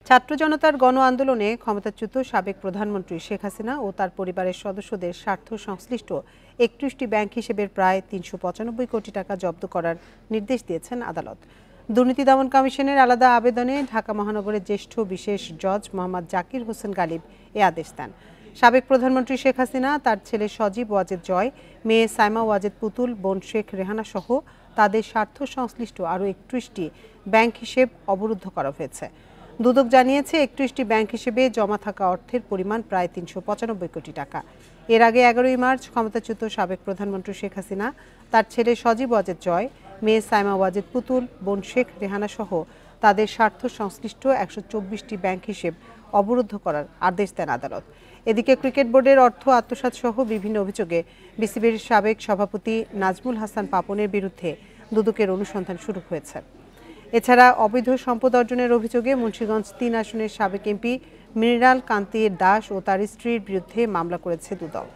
ছাত্র জনতার গণ আন্দোলনে ক্ষমতাচ্যুত সাবেক প্রধানমন্ত্রী শেখ হাসিনা ও তার পরিবারের সদস্যদের স্বার্থ সংশ্লিষ্ট 31টি ব্যাংক হিসেবের প্রায় 395 কোটি টাকা জব্দ করার নির্দেশ দিয়েছেন আদালত। দুর্নীতি দমন কমিশনের আলাদা আবেদনে ঢাকা মহানগরের জ্যেষ্ঠ বিশেষ জজ মোহাম্মদ জাকির হোসেন গালিব এ আদেশ দেন। সাবেক প্রধানমন্ত্রী শেখ হাসিনা, তার ছেলে সজীব ওয়াজেদ জয়, মেয়ে সাইমা ওয়াজেদ পুতুল, বোন শেখ রেহানা সহ তাদের স্বার্থ সংশ্লিষ্ট আরও 31টি ব্যাংক হিসেব অবরুদ্ধ করা হয়েছে। দুদক জানিয়েছে 31টি ব্যাংক হিসেবে জমা থাকা অর্থের পরিমাণ প্রায় 395 কোটি টাকা। এর আগে 11ই মার্চ ক্ষমতাচ্যুত সাবেক প্রধানমন্ত্রী শেখ হাসিনা, তার ছেলে সজীব ওয়াজেদ জয়, মেয়ে সাইমা ওয়াজেদ পুতুল, বোন শেখ রেহানা সহ তাদের স্বার্থ সংশ্লিষ্ট 124টি ব্যাংক হিসেব অবরুদ্ধ করার আদেশ দেন আদালত। এদিকে ক্রিকেট বোর্ডের অর্থ আত্মসাৎ সহ বিভিন্ন অভিযোগে বিসিবির সাবেক সভাপতি নাজমুল হাসান পাপনের বিরুদ্ধে দুদকের অনুসন্ধান শুরু হয়েছে। এছাড়া অবৈধ সম্পদ অর্জনের অভিযোগে মুন্সিগঞ্জ 3 আসনের সাবেক এমপি মৃণাল কান্তি দাস ও তার স্ত্রীর বিরুদ্ধে মামলা করেছে দুদক।